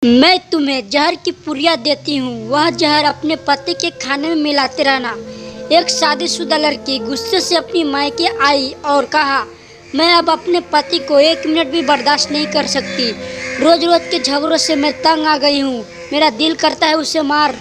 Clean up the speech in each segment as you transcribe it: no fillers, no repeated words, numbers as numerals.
मैं तुम्हें जहर की पुड़िया देती हूँ, वह जहर अपने पति के खाने में मिलाते रहना। एक शादीशुदा लड़की गुस्से से अपनी मायके आई और कहा, मैं अब अपने पति को 1 मिनट भी बर्दाश्त नहीं कर सकती। रोज रोज के झगड़ों से मैं तंग आ गई हूँ। मेरा दिल करता है उसे मार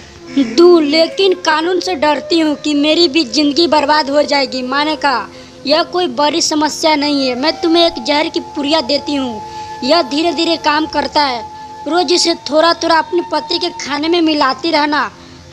दूँ, लेकिन कानून से डरती हूँ कि मेरी भी जिंदगी बर्बाद हो जाएगी। माँ ने कहा, यह कोई बड़ी समस्या नहीं है, मैं तुम्हें एक जहर की पुड़िया देती हूँ। यह धीरे धीरे काम करता है। रोज इसे थोड़ा थोड़ा अपने पति के खाने में मिलाती रहना।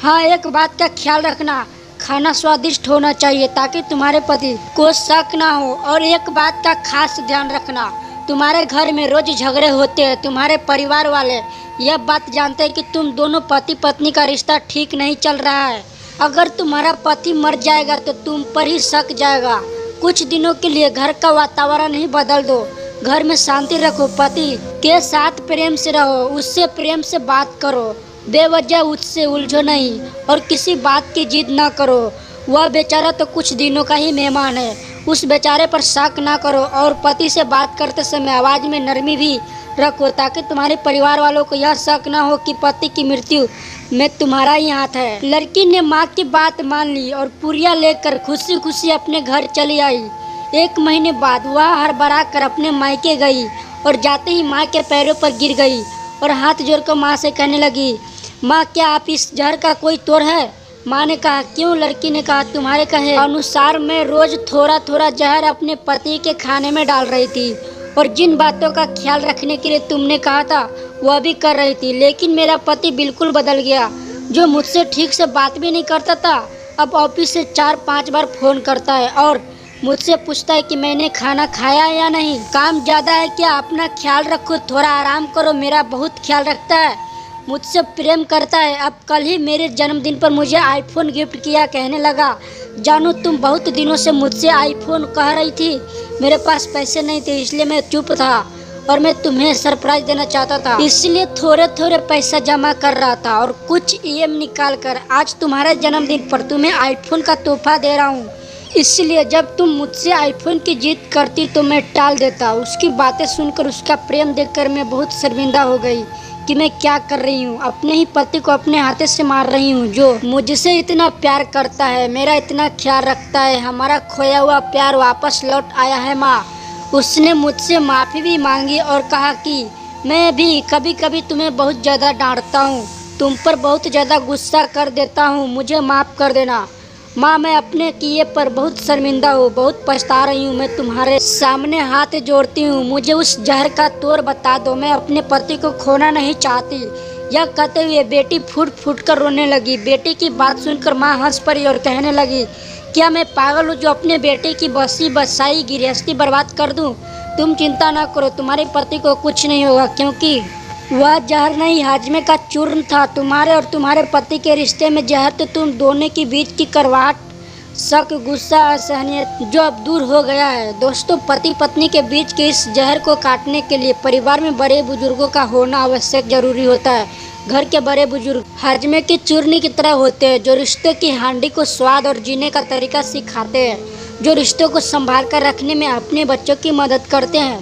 हाँ, एक बात का ख्याल रखना, खाना स्वादिष्ट होना चाहिए ताकि तुम्हारे पति को शक ना हो। और एक बात का खास ध्यान रखना, तुम्हारे घर में रोज झगड़े होते हैं। तुम्हारे परिवार वाले यह बात जानते हैं कि तुम दोनों पति पत्नी का रिश्ता ठीक नहीं चल रहा है। अगर तुम्हारा पति मर जाएगा तो तुम पर ही शक जाएगा। कुछ दिनों के लिए घर का वातावरण ही बदल दो, घर में शांति रखो, पति के साथ प्रेम से रहो, उससे प्रेम से बात करो, बेवजह उससे उलझो नहीं और किसी बात की जिद ना करो। वह बेचारा तो कुछ दिनों का ही मेहमान है, उस बेचारे पर शक ना करो। और पति से बात करते समय आवाज में नरमी भी रखो ताकि तुम्हारे परिवार वालों को यह शक ना हो कि पति की मृत्यु में तुम्हारा ही हाथ है। लड़की ने माँ की बात मान ली और पुड़िया लेकर खुशी खुशी अपने घर चली आई। 1 महीने बाद वह हड़बड़ा कर अपने मायके गई और जाते ही माँ के पैरों पर गिर गई और हाथ जोड़कर माँ से कहने लगी, माँ, क्या आप इस जहर का कोई तोड़ है? माँ ने कहा, क्यों? लड़की ने कहा, तुम्हारे कहे अनुसार मैं रोज थोड़ा थोड़ा जहर अपने पति के खाने में डाल रही थी और जिन बातों का ख्याल रखने के लिए तुमने कहा था वह भी कर रही थी। लेकिन मेरा पति बिल्कुल बदल गया। जो मुझसे ठीक से बात भी नहीं करता था, अब ऑफिस से 4-5 बार फोन करता है और मुझसे पूछता है कि मैंने खाना खाया या नहीं। काम ज़्यादा है क्या? अपना ख्याल रखो, थोड़ा आराम करो। मेरा बहुत ख्याल रखता है, मुझसे प्रेम करता है। अब कल ही मेरे जन्मदिन पर मुझे आईफोन गिफ्ट किया। कहने लगा, जानू, तुम बहुत दिनों से मुझसे आईफोन कह रही थी। मेरे पास पैसे नहीं थे इसलिए मैं चुप था और मैं तुम्हें सरप्राइज देना चाहता था, इसलिए थोड़े थोड़े पैसा जमा कर रहा था और कुछ ईएम निकाल कर आज तुम्हारे जन्मदिन पर तुम्हें आईफोन का तोहफा दे रहा हूँ। इसलिए जब तुम मुझसे आईफोन की जिद करती तो मैं टाल देता। उसकी बातें सुनकर, उसका प्रेम देखकर मैं बहुत शर्मिंदा हो गई कि मैं क्या कर रही हूँ। अपने ही पति को अपने हाथे से मार रही हूँ, जो मुझसे इतना प्यार करता है, मेरा इतना ख्याल रखता है। हमारा खोया हुआ प्यार वापस लौट आया है माँ। उसने मुझसे माफ़ी भी मांगी और कहा कि मैं भी कभी कभी तुम्हें बहुत ज़्यादा डांटता हूँ, तुम पर बहुत ज़्यादा गुस्सा कर देता हूँ, मुझे माफ़ कर देना। माँ, मैं अपने किए पर बहुत शर्मिंदा हूँ, बहुत पछता रही हूँ। मैं तुम्हारे सामने हाथ जोड़ती हूँ, मुझे उस जहर का तोड़ बता दो। मैं अपने पति को खोना नहीं चाहती। यह कहते हुए बेटी फूट फूट कर रोने लगी। बेटी की बात सुनकर माँ हंस पड़ी और कहने लगी, क्या मैं पागल हूँ जो अपने बेटे की बसी बसाई गृहस्थी बर्बाद कर दूँ? तुम चिंता ना करो, तुम्हारे पति को कुछ नहीं होगा, क्योंकि वह जहर नहीं, हाजमे का चूर्ण था। तुम्हारे और तुम्हारे पति के रिश्ते में जहर तो तुम दोनों के बीच की करवाहट, शक, गुस्सा, असहनीयत जो अब दूर हो गया है। दोस्तों, पति पत्नी के बीच के इस जहर को काटने के लिए परिवार में बड़े बुजुर्गों का होना आवश्यक जरूरी होता है। घर के बड़े बुजुर्ग हाजमे के चूर्ण की तरह होते हैं, जो रिश्ते की हांडी को स्वाद और जीने का तरीका सिखाते हैं, जो रिश्तों को संभाल कर रखने में अपने बच्चों की मदद करते हैं।